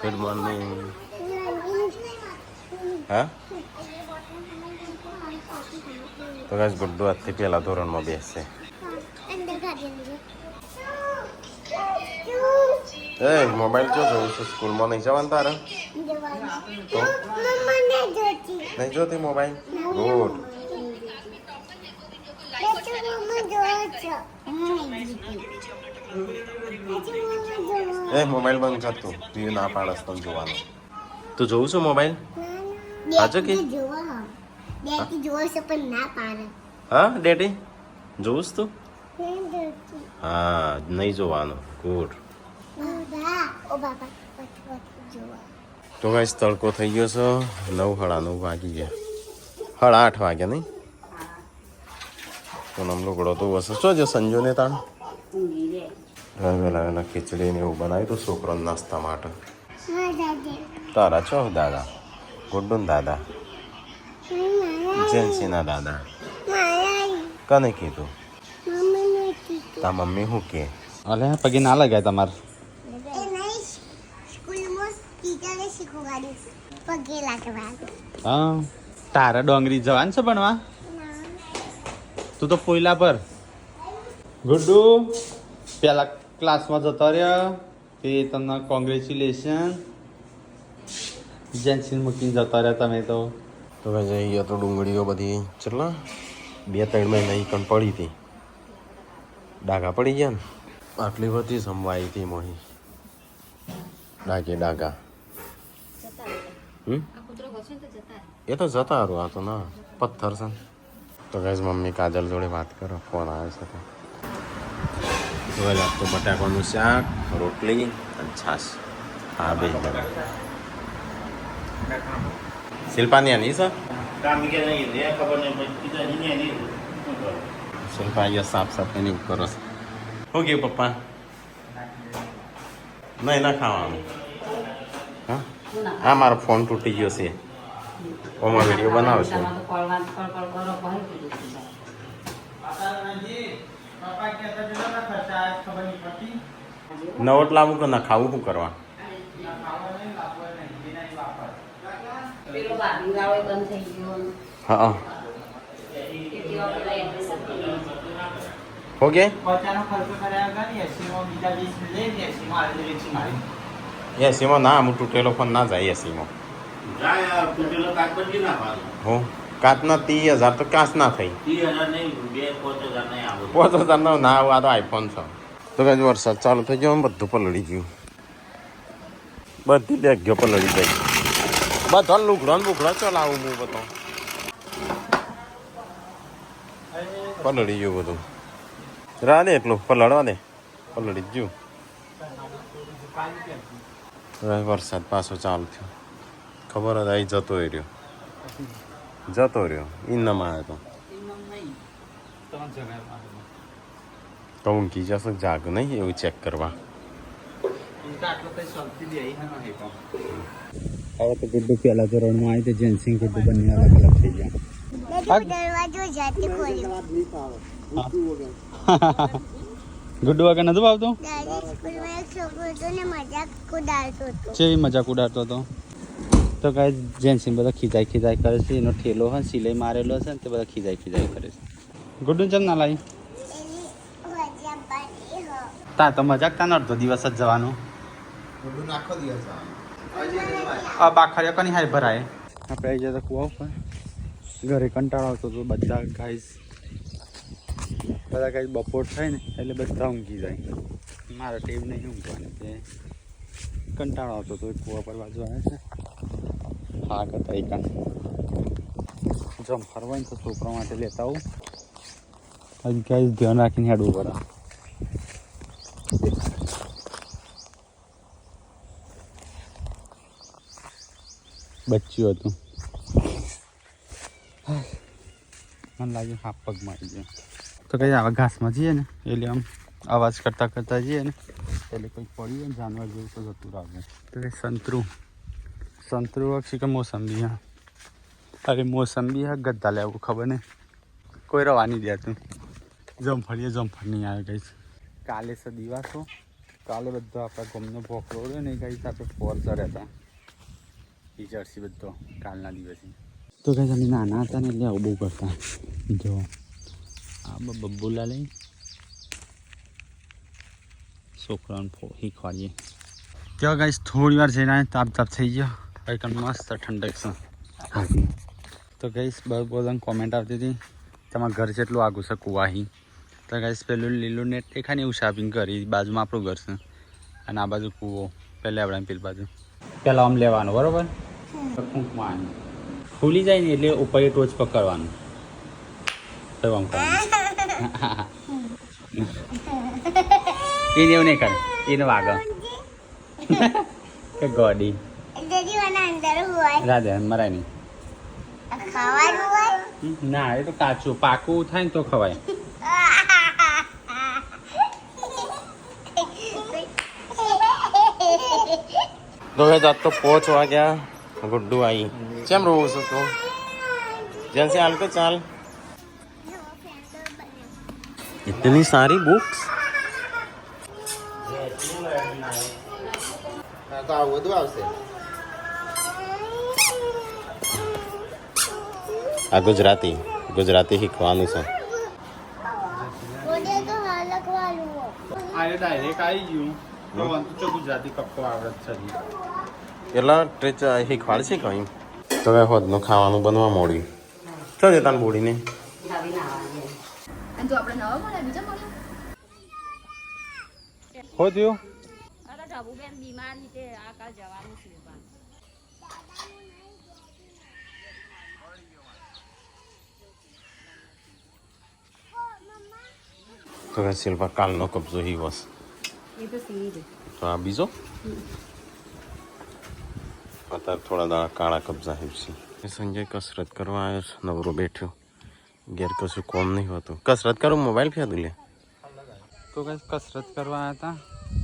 Good morning. હા તો guys Guddu આજથી પહેલા ધોરણમાં બેસશે. એ મોબાઈલ જો જોઉં છું, સ્કૂલમાં નહીં જવાનું તારે? તો નહીં જોતી મોબાઈલ? ગુડ. એ મોબાઈલ બંધ કર તું ના પાડસ તને જોવાનું. તું જોઉં છું મોબાઈલ? આજે કે હા ડેડી જોઉં તું? હા નહીં જોવાનું. ગુડ. તો ગાઈસ તડકો થઈ ગયો છે. 9:30 વાગી ગયા. 8:30 વાગ્યા નહીં? તો નમલો ગળો તો વસે શું છે સંજો ને તાણ વહેલા ખીચડી ને એવું બનાવ્યું હતું છોકરાને નાસ્તા માટે. તારા છો દાદા? ગુડ્ડુ ને દાદા? જેન્સીના દાદા? કને કીધું? તા મમ્મી શું કે? અલે પગે ના લગાય તમારે? હા તારે ડોંગરી જવાનું છે ભણવા? તું તો પોયલા પર. ગુડ્ડુ પેલા ક્લાસમાં જતો રહ્યો તે તમને કોંગ્રેચ્યુલેશન. જેન્સીન મૂકીને જતા રહ્યા તમે તો. તો ભાઈ જઈએ તો ડુંગળીઓ બધી ચલા 2-3 મહિના કણ પડી હતી. ડાઘા પડી ગયા ને આટલી બધી સંભાઈ હતી મોહી ડાઘા. એ તો જતા હારું. આ તો ના પથ્થર છે. તો ગાઈસ મમ્મી કાજલ જોડે વાત કરો, ફોન આવે છે તો લાગતો બટાકાનું શાક, રોટલી અને છાશ. હા બે શિલ્પાની આની સર શિલ્પા અહીંયા સાફ સફાઈની ઉપર કરો છો. શું કહ્યું પપ્પા? નહીં ના ખાવાનું. હા હા મારો ફોન તૂટી ગયો છે. ઓમાં વિડીયો બનાવશે. નવટ લાવું કે ના ખાવું શું કરવા? હા ઓકે 80માં ના હું તૂટેલો ફોન ના જાય 80માં. હું કાચના 30,000 તો કાચ ના થઈ. 5,000 ના આ તો આઈફોન છે. તો કઈ વરસાદ ચાલુ થઈ ગયો, બધું પલળી ગયું. બધી બેગ ગયો પલળી ગઈ. બધા લુગડો ને બુગડો ચલાવું હું બધો પલળી ગયું બધું. રા દે એટલું પલળવા દે. પલળી જ ગયું. વરસાદ પાછો ચાલુ થયો. ખબર જ આવી જતો રહ્યો. ઇનમાં આવ્યો તો ઊંઘી જશો જાગ નહીં એવું ચેક કરવા. હવે તો ગુડ્ડુ પહેલા ધોરણમાં આવી તો જેન્સિંગ ગુડ્ડુ બંને અલગ અલગ થઈ ગયા. ગુડ્ડુ વગર નતું આવતું? કેવી મજાક ઉડાડતો હતો. તો કાંઈ જેન્સિંગ બધા ખીજાઈ કરે છે. એનો ઠેલો હોય સિલાઈ મારેલો છે ને તે બધા ખીજાઈ કરે છે. ગુડ્ડુ ચમ ના લાવી? તા તો મજાક તાનો અડધો દિવસ જ જવાનું. બાખરિયા કોની હાય ભરાય. આપણે આવી જાય તો કુવા ઉપર ઘરે કંટાળો આવતો તો બધા ગાઈસ બપોર થાય ને એટલે બધા ઊંઘી જાય. મારા ટેવ નહીં ઊંઘવાની તે કંટાળો આવતો તો કુવા પર બાજુ આવે છે. હા કરતા એક જમ ફરવા ને તો છોકરા માટે લેતા આવું. હજી ગાઈસ ધ્યાન રાખીને હેડવું પડે. બચ્યું હતું મને લાગ્યું હા પગ મારી ગયો. તો કઈ આવા ઘાસમાં જઈએ ને એટલે આમ અવાજ કરતા જઈએ ને એટલે કંઈક પડી જાય ને જાનવર જેવું તો જતું રાખવું. તો એ સંતરું અક્ષી કે મોસંબી? હા અરે મોસંબી હા ગદ્દા લેવું ખબર નહીં. કોઈ રવા નહીં દેતું. જમફળ નહીં આવે ગઈ. કાલે છે દિવાસો કાલે બધો આપણા ગમનો ભોકરો રહ્યો ને એ કઈ આપણે ફોર ચડ્યા હતા એ જર્સી બધો કાલના દિવસે તો કઈ અમે નાના હતા ને એટલે આવું બહુ કરતા જો આ બબ્બુલા લઈ છોકરાઓને શીખવાડીએ ત્યાં કઈ થોડી વાર જઈને તાપ થઈ ગયો કઈ મસ્ત ઠંડક છે તો ગઈશ બધાને કોમેન્ટ આવતી હતી તમારા ઘર જેટલું આગું છે કુવાહી તો ગઈશ પેલું લીલું નેટ દેખાય ને એવું શોપિંગ કરી બાજુમાં આપણું ઘર છે અને આ બાજુ કૂવો પહેલાં આપણે પેલી બાજુ પહેલાં આમ લેવાનું બરાબર ફૂંકમાં ખુલી જાય ને એટલે ઉપર ટોચ પકડવાનું તો આમ એને એવું નહીં કરે એને વાગે કે ગોડી રાધે મરાય નહીં ના એ તો કાચું પાકું થાય ને તો ખવાય તો આજ તો 5 વાગ્યા ગુડ્ડુ આવી કેમ રોવું છું તું जैसे हाल को चाल इतनी सारी बुक्स आ गुजराती गुजराती શીખવાનું છે આરે ડાયરેક્ટ આવી ગયું તો ગુજરાતી કપ્પો આવડત છે એટલા ટ્રેચ શીખવાડશે કઈ તો હવે હોદનું ખાવાનું બનવા મોડ્યું ચો જતા બોડીને હો થયું તો શિલ્પા કાલનો કબજો હી બસ તો આ બીજો અત્યારે થોડા દાડા કાળા કબજા હિપસી સંજય કસરત કરવા આવ્યો છે નવરો બેઠ્યો ઘેર કશું કોમ નહીં હોતું કસરત કરું મોબાઈલ ફેંદું લે તો કઈ કસરત કરવા આવ્યા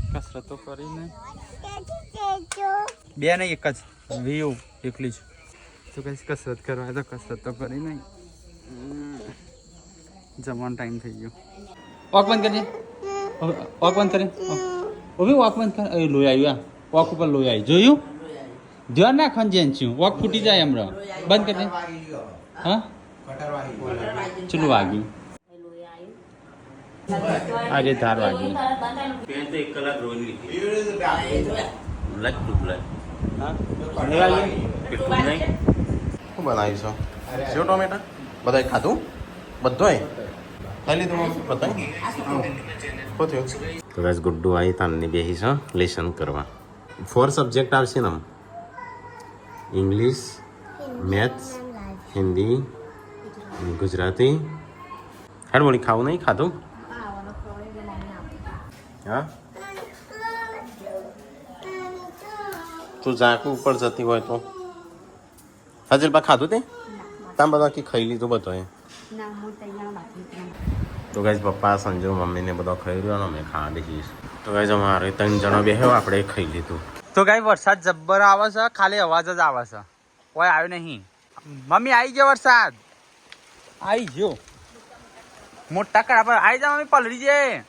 હતા કસરતો કરીને બે નહીં એક જ વ્યૂ એકલી જ તો કઈ કસરત કરવા આવ્યા તો કસરત તો કરી નહીં જમવાનો ટાઈમ થઈ ગયો વોક બંધ કરજે વોક બંધ કરે ઓવી વોક બંધ કર એ લોહી આવ્યું વોક ઉપર લોહી આવી જોયું ધ્યાન રાખવાનું જેન છું વોક ફૂટી જાય હમણાં બંધ કરજે હા ચલું વાગ્યું આજે ધાર વાગ્યું એક કલાક રોજ શું બનાવ્યું છો સેવ ટોમેટા બધા ખાધું બધો ખાઈ લીધું બતાવી તો બસ ગુડ્ડુ આવી તાનની બેસી છે લેસન કરવા 4 સબ્જેક્ટ આવશે ને English maths Hindi Gujarati head बोली खाऊ नहीं खाधું હા તું ઝાંકું ઉપર જતી હોય તો હજર બા ખાધું તે તામ બધા કે ખાઈ લીધું બધો એ તો ગાઈસ પપ્પા સંજુ મમ્મીને બધો ખાઈ રહ્યો ને મેં ખાવા બેસી તો ગાઈસ અમારે 3 જણા બેહ્યો આપણે ખાઈ લીધું તો કઈ વરસાદ જબ્બર આવે છે ખાલી અવાજ જ આવે છે કોઈ આવ્યો નહીં મમ્મી આવી ગયો વરસાદ આવી ગયો મોટા કડા પર આવી જા મમ્મી પલળી જાય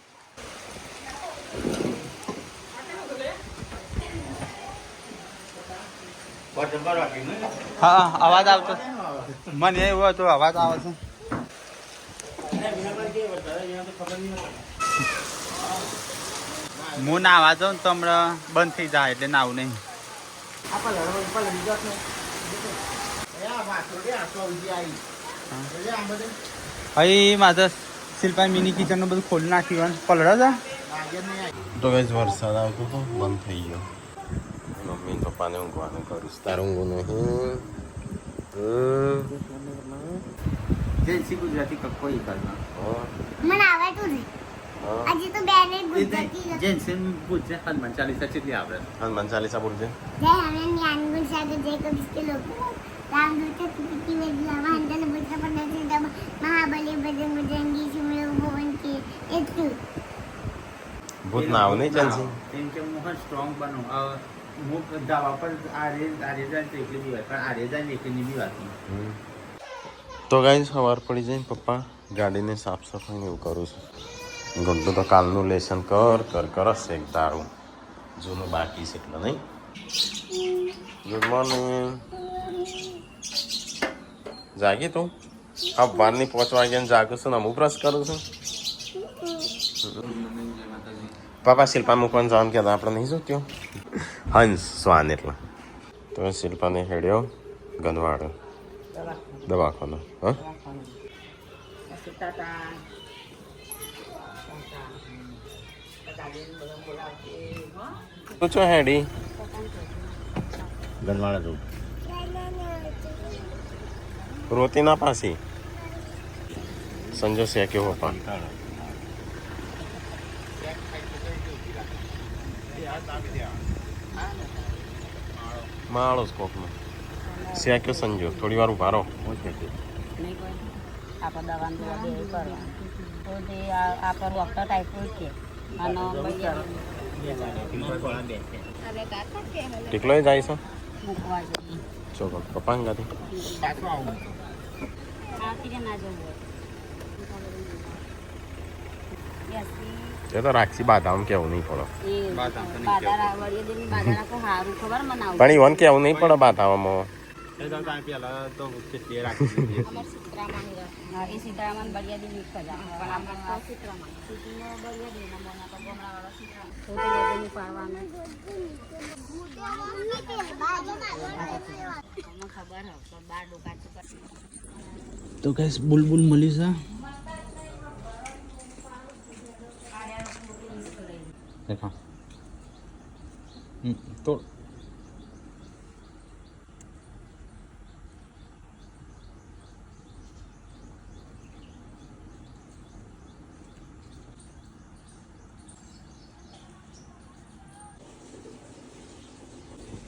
હા અવાજ આવતો મને એવું હતો અવાજ આવે છે હું નાવા જાઉં તો હમણાં બંધ થઈ જાય એટલે નાવું નહીં અહીં મારે શિલ્પા મિની કિચનનું બધું ખોલી નાખ્યું પલડા છે તો કઈ વરસાદ આવતો તો બંધ થઈ ગયો મમ્મી પપ્પાને ઊંઘવાનું કરીશ તારે ઊંઘું નહીં જેન્સી ગુજરાતી કક્કો ઈ કરના મને આવડતું નહીં આજે તો બેને ગુજરાતી જેન્સી ગુજરાત હનુમાન ચાલીસા કેટલી આવડે હનુમાન ચાલીસા બોલજે જય હનુમાન જ્ઞાન ગુણ સાગર જય કબીર કે લોક રામ દૂત તુતિ વેદલા વાંદન બુદ્ધ પંડિત મહાબલી બજરંગ બજરંગી સુમેર ભવન કે એટલું ભૂત ના આવ નહીં ચાલશે એમ કે મોહન સ્ટ્રોંગ બનો હું દાવા પર આરે જાય તો એકલી બી વાત પણ આરે જાય ને એકલી બી વાત તો ગાઈસ સવાર પડી જાય પપ્પા ગાડીને સાફ સફાઈ ને એવું કરું છું ગુડ્ડુ તો કાલનું લેસન કર એક તારું જૂનું બાકી છે એટલે નહીં. Good morning. જાગી તું? હા, વારની 5 વાગ્યાને જાગું છું ને હું બ્રશ કરું છું. પાપા શિલ્પા મૂકવાનું જવાનું કહેતા આપણે નહીં જોત્યો. હંસ શ્વાન એટલે તો શિલ્પાને હેડ્યો ગંધવાડો દવાખાનો. હા, તું ચો હેડી ગંધવાડા જવું રોતી ના પાસી સંજો છે કેવો પણ માળો જ કોકનો શેક્યો સંજો થોડી વાર ઉભા રહો. ટીકલો જાય છે ચોકો પપ્પા ગાતી એ તો રાખશી બાદામ કેવું નહીં પડે પણ ઈવન કેવું નહીં પડે બાદામાં તો ગેસ બુલબુલ મળી છે. દેખા તો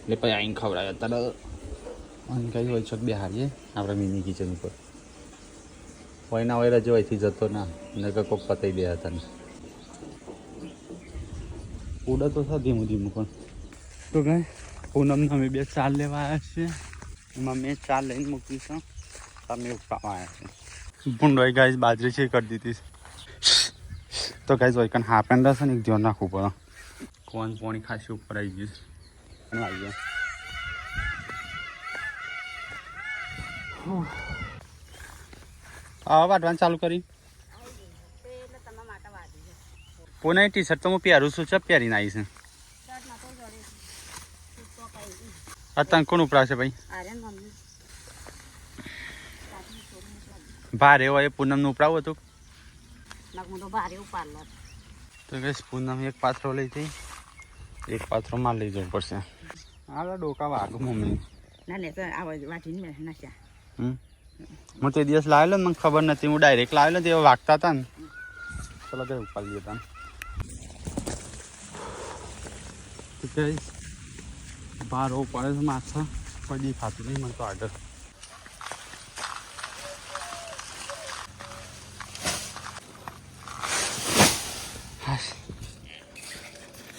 એટલે પછી આઈને ખવડાવે અત્યારે અને કઈ હોય છોક બે હારીએ આપણે મિની કિચન ઉપર હોય ના હોય રજો અહીંથી જતો ના ને કોઈક પતાવી દે હતા ને ઉડા તો થા ધીમું ધીમું પણ તો કાંઈ પૂનમને અમે બે ચાલ લેવા આવ્યા છીએ એમાં મેં ચાલ લઈને મૂકી છે તમે ઉપાવા આવ્યા છે ભૂંડોઈ ગાય બાજરી છે કરી દીધી તો ગાય હોય કારણ હાફ એન્ડ હશે ને એક ધ્યાન રાખવું પડે કોણ પોણી ખાસી ઉપર આવી ગયું આવી ગયા હા વાટવાનું ચાલુ કરી પોને ટી શર્ટ તો હું પહેરું છું ચપ પહેરીને આવી છે અત્યારે કોણ ઉપરાશે ભાઈ ભારે હોય પૂનમનું ઉપરાવું હતું તો કઈ પૂનમ એક પાથરો લઈ જઈ એક પાથરો માં લઈ જવું પડશે. આ ડોકા વાગું મમ્મી હું તે દિવસ લાવેલો ને મને ખબર નથી હું ડાયરેક્ટ લાવેલો ને એવા વાગતા હતા ને ચલો કઈ ઉપાડી દેતા બહાર પડે છે માછા પડી ખાતું નહીં મને તો આગળ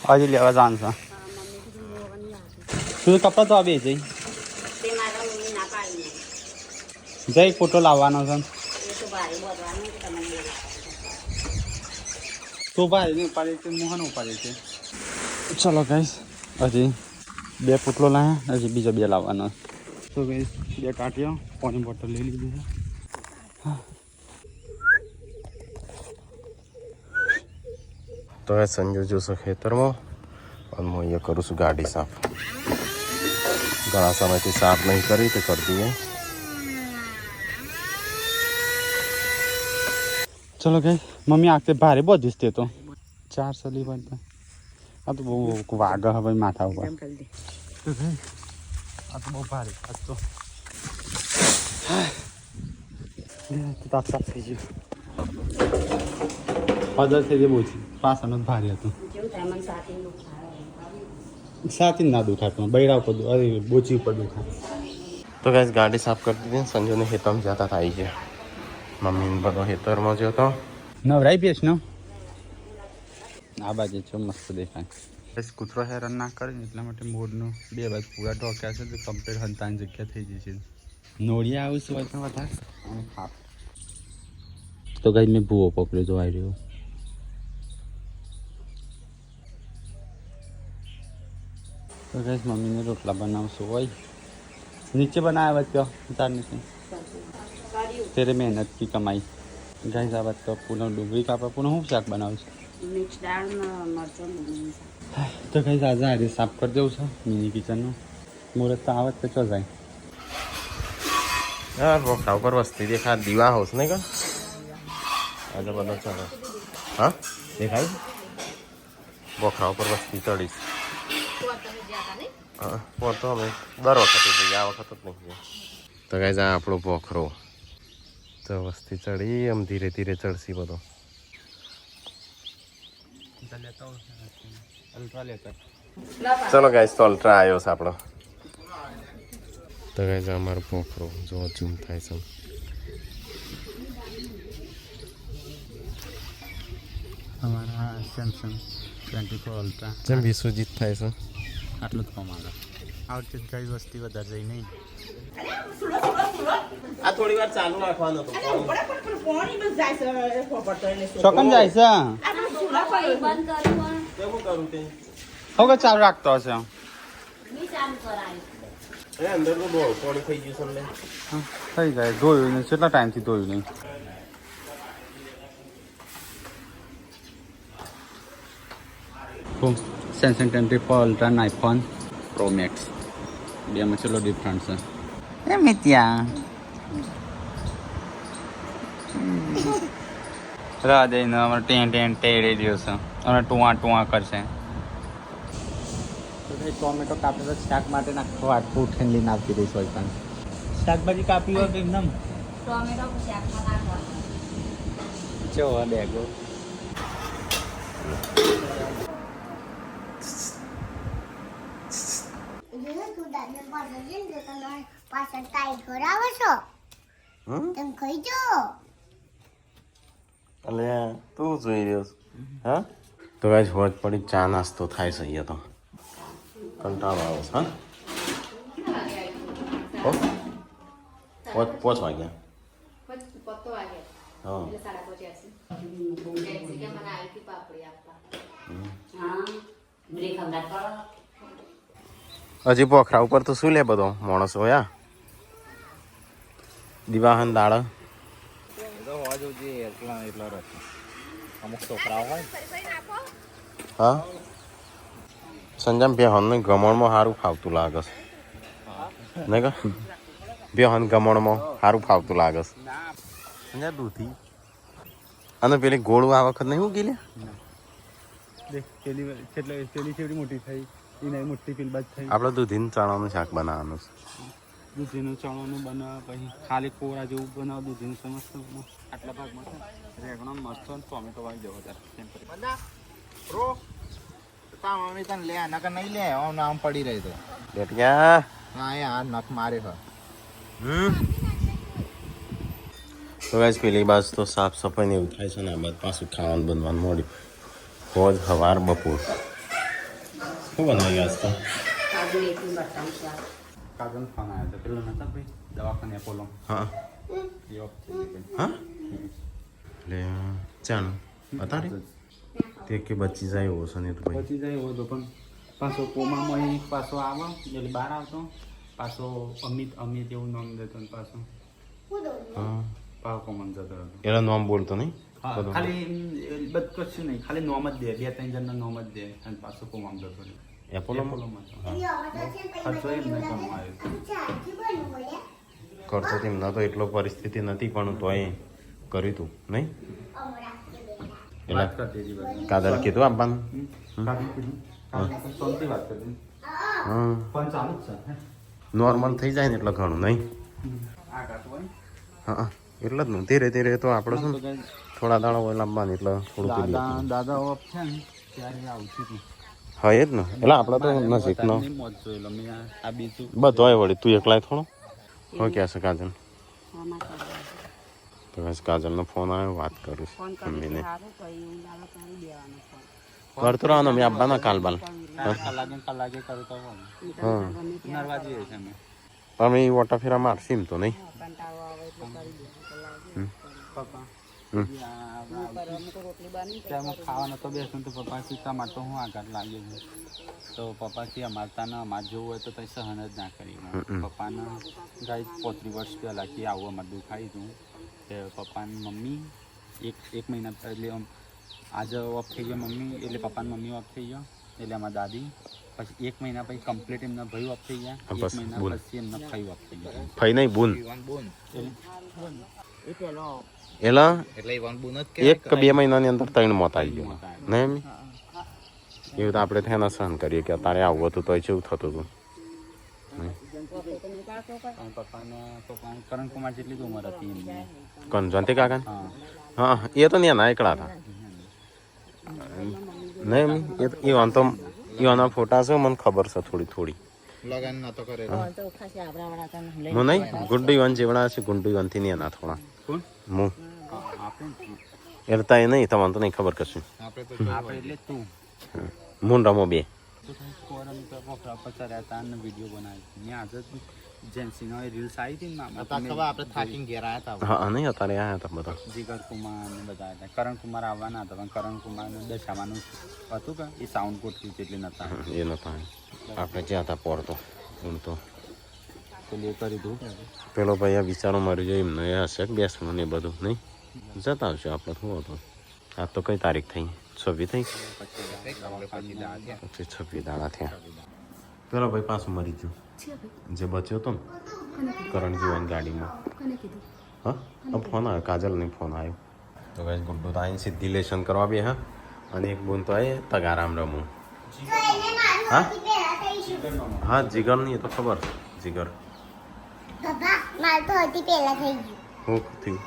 હજી લેવા જાણ છે તું કપડા તો આવી જઈ જઈ ફોટો લાવવાનો છે તું ભાઈ ને ઉપાડી છે મોહન ઉપાડી છે. ચલો ગાઈસ હજી 2 પુટલો લાવ્યા હજી બીજો 2 લાવવાનો તો ગાઈસ 2 કાઢ્યો પાણી બોટલ લઈ લીધી છે. તો એ સંજુ જોશો ખેતરમાં અને હું અહીંયા કરું છું ગાડી સાફ. ઘણા સમયથી સાફ નહીં કરી તો કરી દઈએ. ચલો ગઈ મમ્મી આખતે ભારે બધીશ તે તો 4 સલી બનતા આ તો બહુ વાગ હવે માથા ઉપર આ તો બહુ ભારે આ તો તાપ તાપ થઈ ગયું પદર થઈ ગયું બહુ છે પાછળનું ભારે હતું સાથી ના દુખાય પણ બૈરા ઉપર અરે બોચી ઉપર દુખાય. તો ગાઈસ ગાડી સાફ કરી દીધી. સંજુને ખેતરમાં જતા થાય છે. મમ્મીને બધો ખેતરમાં જો તો નવરાઈ બેસ ને આ બાજુ છે મસ્ત દેખાય. બસ કૂતરો હેરાન ના કરે ને એટલા માટે મોરનો 2 બાજુ પૂરા ઢોક્યા છે તો કમ્પ્લીટ હંતાની જગ્યા થઈ જશે. નોળિયા આવું શું હોય તો વધારે અને ખાપ તો ગાઈ મેં ભૂવો પકડ્યો તો આવી રહ્યો તો ગાઈસ મમ્મીને રોટલા બનાવશું હોય નીચે બનાવ્યા क्यों उतार नीचे तेरे मेहनत की कमाई गाइस आ बात तो पुनः डूबरी का पुनः હું શાક બનાવું છું મિક્સ દાળ મરચાં તો ગાઈસ આજે હારી સાફ કરી દઉં છું મિની કિચનનું મુહૂર્ત તો આવત તો ચો જાય યાર બોખરા ઉપર વસ્તી દેખા દીવા હાઉસ નહીં કા આજે બધો ચાલે હા દેખાય બોખરા ઉપર વસ્તી ચડીશ હા પોતો અમે દર વખતે જઈએ આ વખત જ નહીં જઈએ તો ગાઈસ આ આપણો બોખરો તો વસ્તી ચડી આમ ધીરે ધીરે ચડશી બધો અલ્ટ્રા લેતા ચલો ગાઈસ તો અલ્ટ્રા આવ્યો છે આપણો તો ગાઈસ અમારો પોખરો જો ઝૂમ થાય છે અમારા સેમસંગ 24 અલ્ટ્રા જેમ વિશ્વજીત થાય છે આટલું જ કમ આવે આ વખતે કઈ વસ્તી વધારે જઈ નહીં આ થોડી વાર ચાલુ રાખવાનો હતો ચોકન જાય છે કેવું કરું તે હવે ચાલુ રાખતો હશે એ અંદર તો બહુ પાણી થઈ ગયું છે થઈ જાય ધોયું નહીં કેટલા ટાઈમથી ધોયું નહીં સેમસંગ 24 અલ્ટ્રા અને આઈફોન પ્રો મેક્સ બેમાં ચલો ડિફરન્ટ છે એ મિત્યા રાહ દઈને અમારે ટેન ટેડી રહ્યો છે અને ટુઆ કરશે ટોમેટો કાપી તો શાક માટે નાખો આટલું ઉઠીને લઈને આપી દઈશ હોય પણ શાકભાજી કાપી હોય એકદમ ટોમેટો શાકમાં નાખવાનું ચો ડેગો પાછળ ટાઈટ કરાવો છો તમે ખાઈ જો એટલે તું જોઈ રહ્યો છે હા તો ગાઈસ હોજ પડી ચા નાસ્તો થાય છે અહીંયા તો કંટાળો આવે છે હા પોચ વાગ્યા હા હજી પોખરા ઉપર તો શું લે બધો માણસો હોયા દિવાહન દાળ અમુક છોકરાઓ હોય હા સંજમ બેહનને ગમણમાં સારું ફાવતું લાગે છે નહીં કા બેહન ગમણમાં સારું ફાવતું લાગે છે સંજય દૂધી અને પેલી ગોળું આ વખત નહીં ઉગી લે દેખ પેલી ચેવડી મોટી થઈ એને મોટી પેલી બાદ થઈ આપણે દૂધીનું ચણાનું શાક બનાવવાનું છે દૂધીનું ચણાનું બનાવ પછી ખાલી કોરા જેવું બનાવ દૂધીનું સમસ્ત આટલા ભાગમાં છે રેગણો મસ્ત ટોમેટો વાળી જવો મમ્મી તને લે નકર નહીં લે નામ પડી રહી તો બેટિયા હા યાર નખ મારે છે તો ગાઈસ પેલી બાજુ તો સાફ સફાઈ ને એવું થાય છે ને આ બાદ પાછું ખાવાનું બનવાનું મોડ્યું રોજ સવાર બપોર શું બનાવી આજ તો કાજુ એકનું બટાનું શાક કાગળ ફોન આવ્યો હતો પેલો નતા ભાઈ દવાખાને એપોલો હા એ વખતે હા એટલે ચાણ બતાડે તે કે બચી જાય એવો છે ને તો ભાઈ પછી જાય એવો તો પણ પાછો કોમામાં પાછો આવો એટલે બહાર આવતો પાછો અમિત એવું નામ દેતો ને પાછો હા પાવ કોમન જતો હતો એનો નામ બોલતો નહીં બધું ખાલી બધું કશું નહીં ખાલી નોમ જ દે 2-3 જણના નોમ જ દે અને પાછો કોમામ જતો રહે એપોલોમાં ખર્ચો એમ નહીં કમાયો ખર્ચો તેમના તો એટલો પરિસ્થિતિ નથી પણ તોય કર્યું તું નહીં વાત એટલે કરતી હતી બધી કાદર કીધું આપવાનું સોનથી વાત કરતી હા પણ ચાલુ જ છે નોર્મલ થઈ જાય ને એટલે ઘણું નહીં આ કાતું હોય હા એટલે જ ને ધીરે ધીરે તો આપણે શું થોડા દાડા હોય લાંબાની એટલે થોડું પેલું દાદા ઓફ છે ને ત્યારે આવતી હતી હા એ જ ને એટલે આપણે તો નજીકનો મોજ જોયેલો મેં આ બીજું બધો હોય વળી તું એકલાય થોડો હવે ક્યાં છે કાજલ તો બસ કાજલનો ફોન આવ્યો વાત કરું ફોન છું મમ્મીને સારું તો એવું લાગે તારી દેવાનો ફોન કરતો રહેવાનો મેં આપવાના કાલ બાલ કલાકે કરતો હોય હા નરવા જઈએ છે અમે અમે ઓટા ફેરા મારશી એમ તો નહીં કંટાળો આવે એટલે કરી દે પપ્પા રોટલી બની ત્યાં હું ખાવાનો તો બેસું તો પપ્પા સીતા માટે હું આગળ લાગ્યો છું તો પપ્પા કે અમારતાને અમારે જેવું હોય તો કંઈ સહન જ ના કરી પપ્પાને ગાઈ 35 વર્ષ પહેલાં કે આવું અમારે દુખાઈ હતું કે પપ્પાની મમ્મી એક મહિના એટલે આજે ઓફ થઈ ગયો મમ્મી એટલે પપ્પાની મમ્મી ઓફ થઈ ગયો એટલે અમારા દાદી પછી 1 મહિના પછી કમ્પ્લીટ એમના ભાઈ ઓફ થઈ ગયા 1 મહિના પછી એમના ફઈ ઓફ થઈ ગયા ફઈ નહીં બુન એ પેલો એલા એટલે ઈવન બુન જ 1 કે 2 મહિનાની અંદર 3 મોત આવી ગયો નહીં એવું તો આપણે થઈને સહન કરીએ કે અત્યારે આવું હતું તો કેવું થતું હતું પપ્પાને કરણકુમાર જેટલી જ ઉંમર હતી એમની કોણ જયંતિ કાકા હા હા એ તો ત્યાં ના એકલા હતા નહીં એ તો એવાના ફોટા છે મને ખબર છે થોડી લગન નતો કરે હું નહીં ગુડ્ડુ ઈવન જેવડા છે ગુડ્ડુ ઈવનથી નહીં એના થોડા કોણ હું આપણે એટલે તા એ નહીં તમને તો નહીં ખબર કશું આપણે તો આપણે એટલે તું મૂન રમો બે ફોરમ તો પોખરા પચાર્યા હતા અને વિડીયો બનાવી મેં આજે જેન્સીનો રીલ્સ આવી હતી ને હતા ખબર આપણે થાકીને ઘેર આવ્યા હતા હા નહીં અત્યારે આયા હતા બધા જીગર કુમાર ને બધા હતા કરણકુમાર આવવાના હતા પણ કરણકુમારને દશાવાનું હતું કે એ સાઉન્ડ ગોઠવ્યું એટલે નતા એ નતા આપણે જ્યાં હતા પડતો હું તો પેલી એ કરી દઉં પેલો ભાઈ આ વિચારો મારી જાય એમને એ હશે કે બેસવાનું ને એ બધું નહીં જતા આવશે આપણે શું હતું આજ તો કઈ તારીખ થઈ 26 થઈ પછી 26 દાડા થયા પેલો ભાઈ પાછું મરી ગયો જે બચ્યો હતો ને કરણ જીવન ગાડીમાં હા ફોન આવ્યો કાજલને ફોન આવ્યો તો કઈ ગુડ્ડુ તો અહીં સીધી લેશન કરવા બી હા અને એક બોન તો આ તગારામ રમું હા હા જીગર નહીં એ તો ખબર જીગર પપ્પા મારે તો હતી પહેલા થઈ હું થયું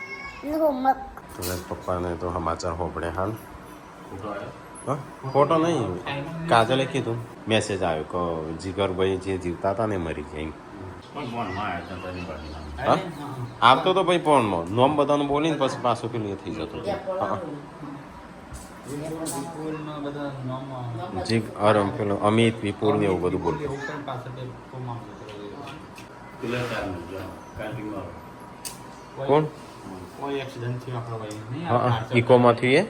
ગયું હોમવર્ક તો પપ્પાને તો સમાચાર હોપડે હાલ હા ફોટો નહીં કાજલે કીધું મેસેજ આવ્યો કે જીગરભાઈ જે જીવતા હતા ને મરી ગયા હા આવતો તો ભાઈ ફોનમાં નોમ બધાનું બોલીને પછી પાછું પેલું એ થઈ જતું જી અરમ પેલો અમિત વિપુલ ને એવું બધું બોલતું કોણ કોઈ એક્સિડન્ટ થયો આપણો ભાઈ હા ઇકોમાંથી એ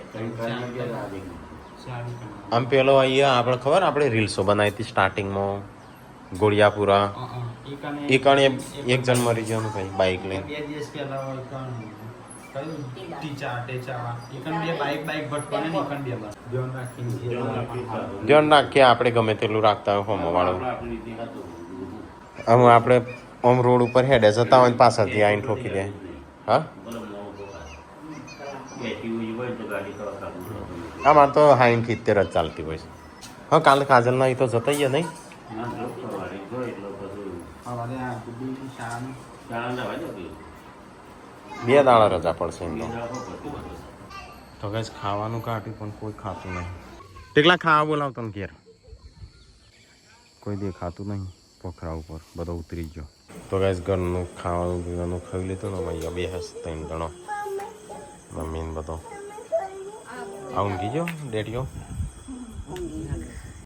આમ પેલો અહીંયા આપણે ખબર આપણે રીલ્સો બનાવી હતી સ્ટાર્ટિંગમાં ગોળિયાપુરા એ કણ એક જણ મરી ગયો ભાઈ બાઇક લઈને 2 દિવસ પહેલા હોય કણ કયું ટીચા ટેચા એકન બે બાઇક ભટકોને ને એકન બે બસ ધ્યાન રાખીને ધ્યાન રાખીએ આપણે ગમે તેટલું રાખતા હોય હોમો વાળો આમ આપણે ઓમ રોડ ઉપર હેડે જતા હોય ને પાછળથી આવીને ઠોકી દે હા આમાં તો 60-70 જ ચાલતી હોય છે હા કાલે કાજલના એ તો જતા નહીં હવારે આ ગુડ્ડુની શાળાનું 2 દાડા રજા પડશે એમ તો કઈ ખાવાનું કાઢ્યું પણ કોઈ ખાતું નહીં કેટલા ખાવા બોલાવતો ને ઘેર કોઈ દે ખાતું નહીં પોખરા ઉપર બધો ઉતરી ગયો તો કઈ ઘરનું ખાવાનું પીવાનું ખાઈ લીધું ને અહીંયા બે હસ 3 જણો મમ્મીને બધો આવું કીજો ડેડીઓ